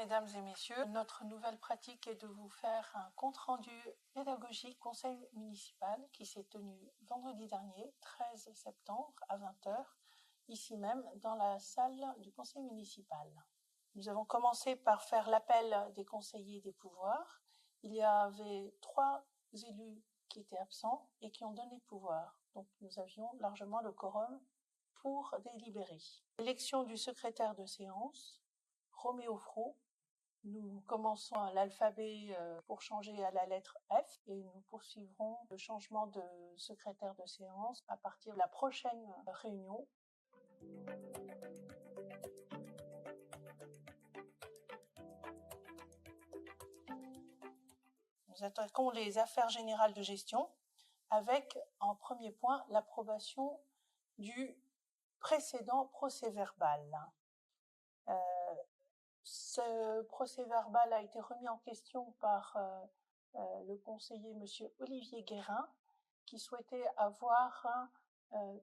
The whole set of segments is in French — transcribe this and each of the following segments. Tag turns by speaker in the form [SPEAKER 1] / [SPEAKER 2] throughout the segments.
[SPEAKER 1] mesdames et messieurs. Notre nouvelle pratique est de vous faire un compte-rendu pédagogique conseil municipal qui s'est tenu vendredi dernier, 13 septembre à 20h, ici même dans la salle du conseil municipal. Nous avons commencé par faire l'appel des conseillers des pouvoirs. Il y avait 3 élus qui étaient absents et qui ont donné pouvoir. Donc nous avions largement le quorum pour délibérer. Élection du secrétaire de séance, Roméo Fro. Nous commençons à l'alphabet pour changer à la lettre F et nous poursuivrons le changement de secrétaire de séance à partir de la prochaine réunion. Nous attaquons les affaires générales de gestion avec, en premier point, l'approbation du précédent procès-verbal. Ce procès-verbal a été remis en question par le conseiller monsieur Olivier Guérin, qui souhaitait avoir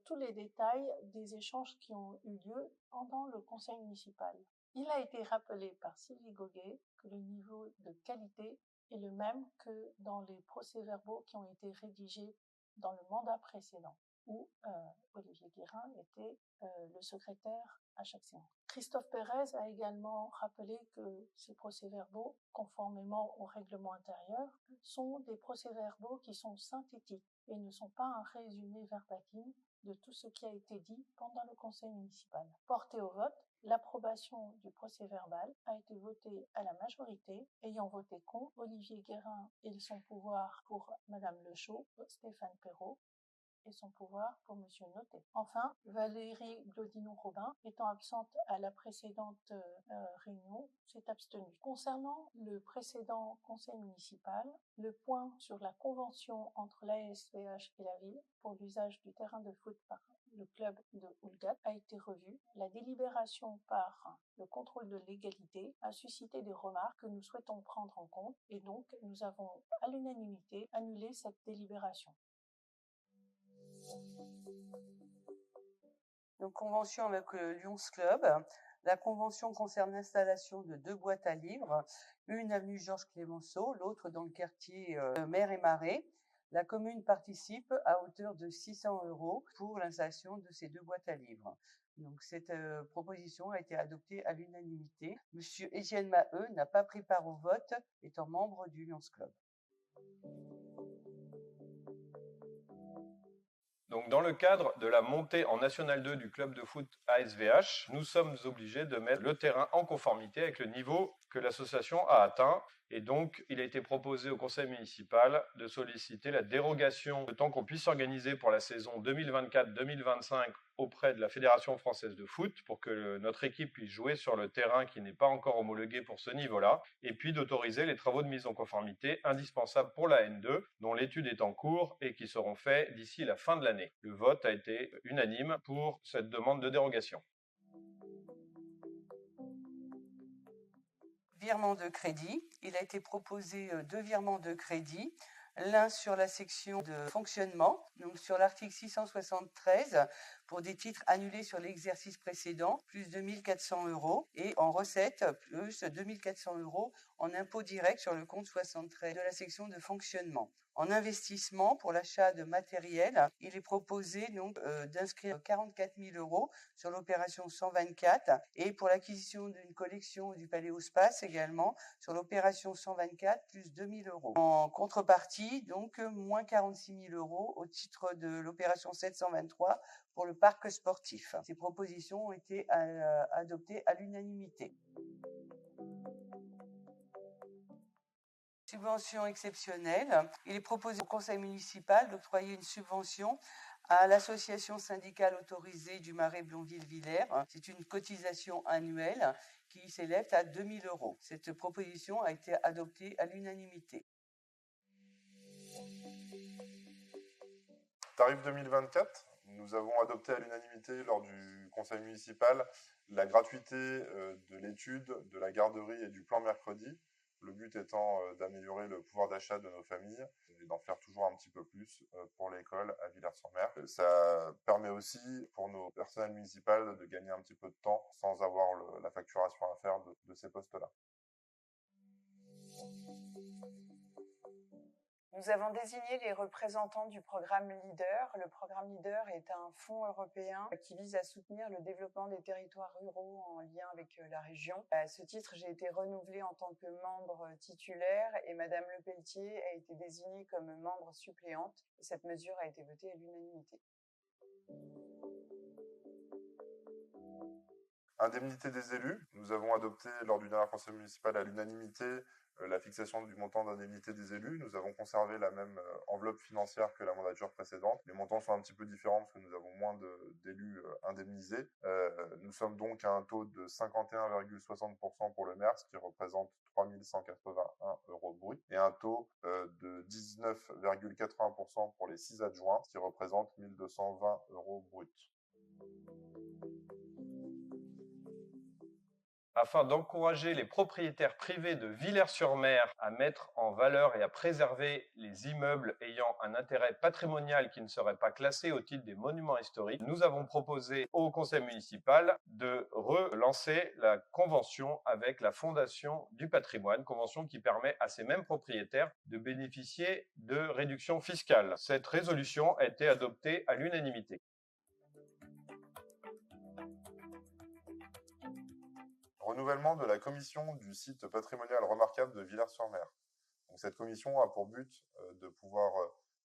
[SPEAKER 1] tous les détails des échanges qui ont eu lieu pendant le conseil municipal. Il a été rappelé par Sylvie Goguet que le niveau de qualité est le même que dans les procès-verbaux qui ont été rédigés dans le mandat précédent, où Olivier Guérin était le secrétaire à chaque séance. Christophe Pérez a également rappelé que ces procès-verbaux, conformément au règlement intérieur, sont des procès-verbaux qui sont synthétiques et ne sont pas un résumé verbatim de tout ce qui a été dit pendant le conseil municipal. Porté au vote, l'approbation du procès-verbal a été votée à la majorité, ayant voté contre Olivier Guérin et son pouvoir pour Madame Lechaud, Stéphane Perrault, et son pouvoir pour Monsieur Notet. Enfin, Valérie Glodinon-Robin, étant absente à la précédente réunion, s'est abstenue. Concernant le précédent conseil municipal, le point sur la convention entre l'ASVH et la ville pour l'usage du terrain de foot par le club de Houlgat a été revu. La délibération par le contrôle de légalité a suscité des remarques que nous souhaitons prendre en compte et donc nous avons à l'unanimité annulé cette délibération.
[SPEAKER 2] Donc, convention avec le Lions Club. La convention concerne l'installation de 2 boîtes à livres, une avenue Georges Clémenceau, l'autre dans le quartier Mer et Marais. La commune participe à hauteur de 600 € pour l'installation de ces 2 boîtes à livres. Donc, cette proposition a été adoptée à l'unanimité. Monsieur Etienne Maheu n'a pas pris part au vote, étant membre du Lions Club.
[SPEAKER 3] Donc, dans le cadre de la montée en National 2 du club de foot ASVH, nous sommes obligés de mettre le terrain en conformité avec le niveau que l'association a atteint. Et donc, il a été proposé au conseil municipal de solliciter la dérogation le temps qu'on puisse s'organiser pour la saison 2024-2025 auprès de la Fédération française de foot pour que notre équipe puisse jouer sur le terrain qui n'est pas encore homologué pour ce niveau-là, et puis d'autoriser les travaux de mise en conformité indispensables pour la N2, dont l'étude est en cours et qui seront faits d'ici la fin de l'année. Le vote a été unanime pour cette demande de dérogation.
[SPEAKER 2] Virement de crédit. Il a été proposé 2 virements de crédit. L'un sur la section de fonctionnement, donc sur l'article 673, pour des titres annulés sur l'exercice précédent, plus 2 400 €, et en recette, plus 2 400 € en impôt direct sur le compte 73 de la section de fonctionnement. En investissement, pour l'achat de matériel, il est proposé donc d'inscrire 44 000 € sur l'opération 124 et pour l'acquisition d'une collection du Paléospace également sur l'opération 124 plus 2 000 €. En contrepartie, donc moins 46 000 € au titre de l'opération 723 pour le parc sportif. Ces propositions ont été adoptées à l'unanimité. Subvention exceptionnelle. Il est proposé au conseil municipal d'octroyer une subvention à l'association syndicale autorisée du Marais Blonville-Villers. C'est une cotisation annuelle qui s'élève à 2 000 €. Cette proposition a été adoptée à l'unanimité.
[SPEAKER 4] Tarif 2024, nous avons adopté à l'unanimité lors du conseil municipal la gratuité de l'étude, de la garderie et du plan mercredi. Le but étant d'améliorer le pouvoir d'achat de nos familles et d'en faire toujours un petit peu plus pour l'école à Villers-sur-Mer. Ça permet aussi pour nos personnels municipales de gagner un petit peu de temps sans avoir la facturation à faire de ces postes-là.
[SPEAKER 5] Nous avons désigné les représentants du programme LEADER. Le programme LEADER est un fonds européen qui vise à soutenir le développement des territoires ruraux en lien avec la région. À ce titre, j'ai été renouvelée en tant que membre titulaire et Madame Lepelletier a été désignée comme membre suppléante. Cette mesure a été votée à l'unanimité.
[SPEAKER 4] Indemnité des élus. Nous avons adopté lors du dernier conseil municipal à l'unanimité la fixation du montant d'indemnité des élus. Nous avons conservé la même enveloppe financière que la mandature précédente. Les montants sont un petit peu différents parce que nous avons moins d'élus indemnisés. Nous sommes donc à un taux de 51,60% pour le maire, ce qui représente 3 181 € brut, et un taux de 19,80% pour les 6 adjoints, ce qui représente 1 220 € brut.
[SPEAKER 3] Afin d'encourager les propriétaires privés de Villers-sur-Mer à mettre en valeur et à préserver les immeubles ayant un intérêt patrimonial qui ne serait pas classé au titre des monuments historiques, nous avons proposé au conseil municipal de relancer la convention avec la Fondation du patrimoine, convention qui permet à ces mêmes propriétaires de bénéficier de réductions fiscales. Cette résolution a été adoptée à l'unanimité.
[SPEAKER 4] Renouvellement de la commission du site patrimonial remarquable de Villers-sur-Mer. Donc, cette commission a pour but de pouvoir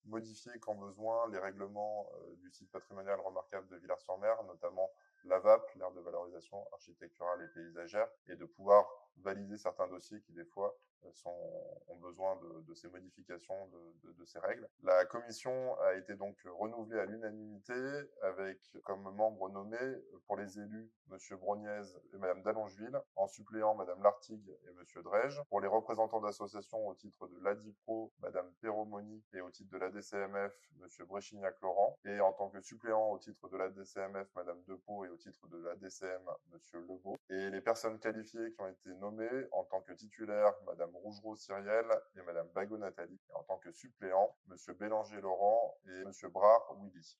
[SPEAKER 4] modifier quand besoin les règlements du site patrimonial remarquable de Villers-sur-Mer, notamment l'AVAP, l'aire de valorisation architecturale et paysagère, et de pouvoir valider certains dossiers qui des fois ont besoin de ces modifications de ces règles. La commission a été donc renouvelée à l'unanimité avec comme membres nommés pour les élus M. Brogniez et Mme Dallongeville, en suppléant Mme Lartigue et M. Drège, pour les représentants d'associations au titre de l'ADIPRO, Mme Perromoni, et au titre de l'ADCMF, M. Bréchignac-Laurent, et en tant que suppléant au titre de l'ADCMF, Mme Depeau, et au titre de l'ADCM, M. Lebeau, et les personnes qualifiées qui ont été nommées en tant que titulaires, Mme Rougereau-Cyriel et Mme Bagot-Nathalie, et en tant que suppléants, M. Bélanger-Laurent et M. Brard-Willy.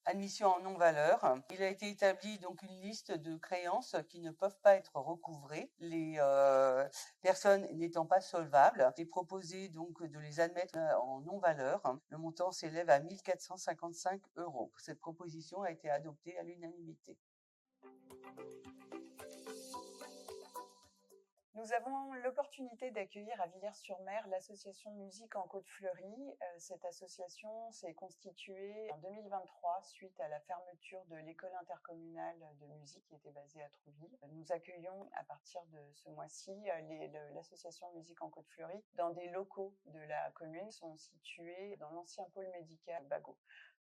[SPEAKER 2] Admission en non-valeur. Il a été établi donc une liste de créances qui ne peuvent pas être recouvrées, les personnes n'étant pas solvables. Il est proposé donc de les admettre en non-valeur. Le montant s'élève à 1 455 €. Cette proposition a été adoptée à l'unanimité.
[SPEAKER 5] Nous avons l'opportunité d'accueillir à Villers-sur-Mer l'association Musique en Côte-Fleurie. Cette association s'est constituée en 2023 suite à la fermeture de l'école intercommunale de musique qui était basée à Trouville. Nous accueillons à partir de ce mois-ci l'association Musique en Côte-Fleurie dans des locaux de la commune qui sont situés dans l'ancien pôle médical Bagot.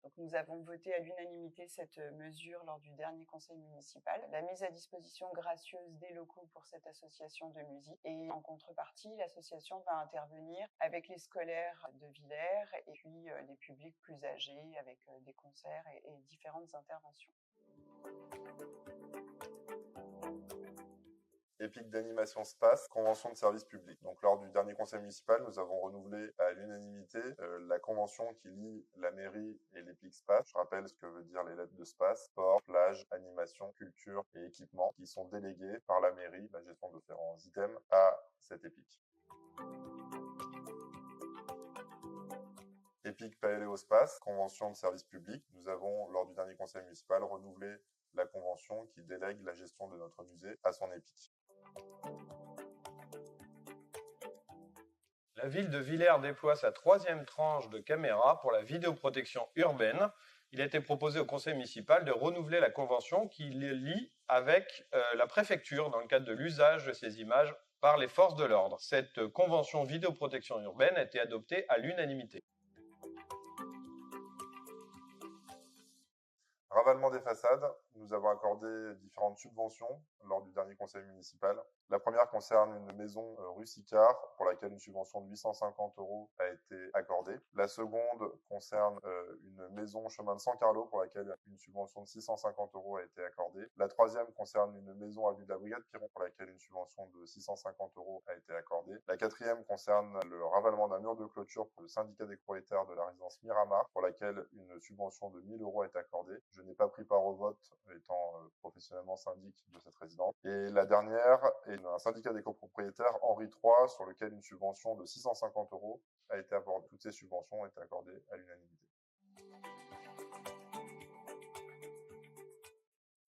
[SPEAKER 5] Donc nous avons voté à l'unanimité cette mesure lors du dernier conseil municipal, la mise à disposition gracieuse des locaux pour cette association de musique. Et en contrepartie, l'association va intervenir avec les scolaires de Villers et puis les publics plus âgés avec des concerts et différentes interventions.
[SPEAKER 4] EPIC d'animation SPAS, convention de service public. Donc lors du dernier conseil municipal, nous avons renouvelé à l'unanimité la convention qui lie la mairie et l'EPIC SPAS. Je rappelle ce que veut dire les lettres de SPAS: sport, plage, animation, culture et équipement, qui sont délégués par la mairie, la gestion de différents items, à cette EPIC. EPIC Paléo SPAS, convention de service public. Nous avons, lors du dernier conseil municipal, renouvelé la convention qui délègue la gestion de notre musée à son EPIC.
[SPEAKER 3] La ville de Villers déploie sa 3e tranche de caméras pour la vidéoprotection urbaine. Il a été proposé au conseil municipal de renouveler la convention qui les lie avec la préfecture dans le cadre de l'usage de ces images par les forces de l'ordre. Cette convention vidéoprotection urbaine a été adoptée à l'unanimité.
[SPEAKER 4] Ravalement des façades, nous avons accordé différentes subventions lors du dernier conseil municipal. La première concerne une maison rue Sicard pour laquelle une subvention de 850 € a été accordée. La seconde concerne une maison chemin de San Carlo pour laquelle une subvention de 650 € a été accordée. La troisième concerne une maison avenue de la Brigade Piron pour laquelle une subvention de 650 € a été accordée. La quatrième concerne le ravalement d'un mur de clôture pour le syndicat des propriétaires de la résidence Miramar pour laquelle une subvention de 1 000 € a été accordée. Je n'ai pas pris part au vote étant professionnellement syndic de cette résidence. Et la dernière est un syndicat des copropriétaires Henri III, sur lequel une subvention de 650 € a été accordée. Toutes ces subventions ont été accordées à l'unanimité.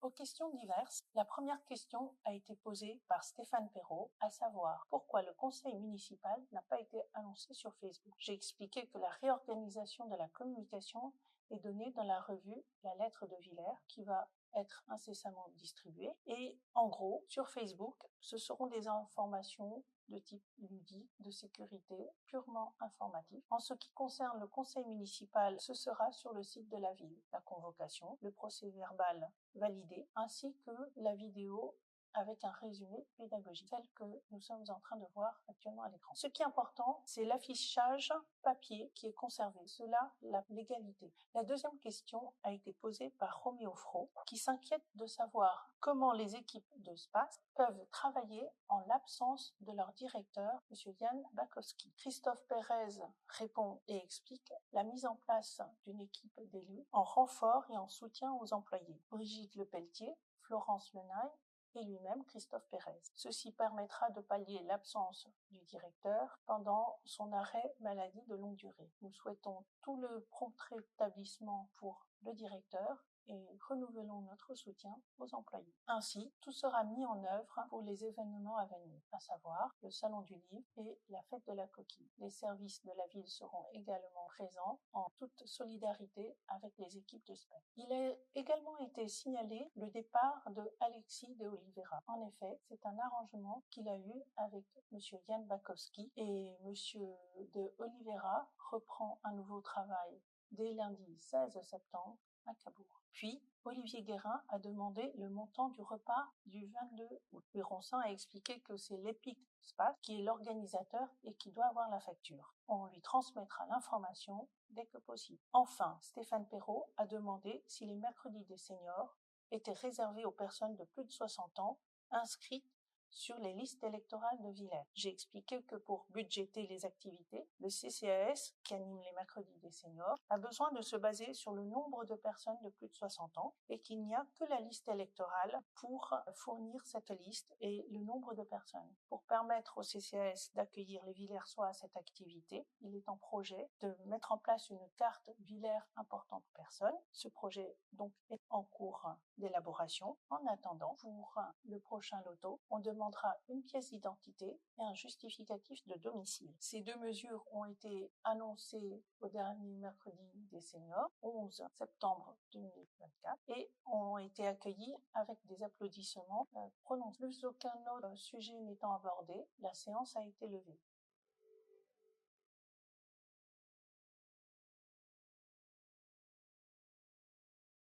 [SPEAKER 1] Aux questions diverses, la première question a été posée par Stéphane Perrault, à savoir pourquoi le conseil municipal n'a pas été annoncé sur Facebook. J'ai expliqué que la réorganisation de la communication est donnée dans la revue La Lettre de Villers, qui va être incessamment distribuée. Et en gros, sur Facebook, ce seront des informations de type ludique, de sécurité, purement informatif. En ce qui concerne le conseil municipal, ce sera sur le site de la ville. La convocation, le procès-verbal validé, ainsi que la vidéo avec un résumé pédagogique, tel que nous sommes en train de voir actuellement à l'écran. Ce qui est important, c'est l'affichage papier qui est conservé. Cela, la légalité. La deuxième question a été posée par Roméo Fro, qui s'inquiète de savoir comment les équipes de SPAS peuvent travailler en l'absence de leur directeur, M. Yann Bakowski. Christophe Pérez répond et explique la mise en place d'une équipe d'élus en renfort et en soutien aux employés. Brigitte Lepelletier, Florence Lenaille et lui-même Christophe Pérez. Ceci permettra de pallier l'absence du directeur pendant son arrêt maladie de longue durée. Nous souhaitons tout le prompt rétablissement pour le directeur et renouvelons notre soutien aux employés. Ainsi, tout sera mis en œuvre pour les événements à venir, à savoir le Salon du Livre et la Fête de la Coquille. Les services de la ville seront également présents en toute solidarité avec les équipes de SPEC. Il a également été signalé le départ de Alexis de Oliveira. En effet, c'est un arrangement qu'il a eu avec M. Yann Bakowski et M. de Oliveira reprend un nouveau travail dès lundi 16 septembre à Cabourg. Puis, Olivier Guérin a demandé le montant du repas du 22 août. Ronsin a expliqué que c'est l'EPIC SPAS qui est l'organisateur et qui doit avoir la facture. On lui transmettra l'information dès que possible. Enfin, Stéphane Perrault a demandé si les mercredis des seniors étaient réservés aux personnes de plus de 60 ans inscrites sur les listes électorales de Villers. J'ai expliqué que pour budgéter les activités, le CCAS, qui anime les mercredis des seniors, a besoin de se baser sur le nombre de personnes de plus de 60 ans et qu'il n'y a que la liste électorale pour fournir cette liste et le nombre de personnes. Pour permettre au CCAS d'accueillir les Villersois à cette activité, il est en projet de mettre en place une carte Villers importante personne. Ce projet donc est en cours d'élaboration. En attendant, pour le prochain loto, on demandera une pièce d'identité et un justificatif de domicile. Ces deux mesures ont été annoncées au dernier mercredi des seniors, 11 septembre 2024, et ont été accueillies avec des applaudissements prononcés. Plus aucun autre sujet n'étant abordé, la séance a été levée.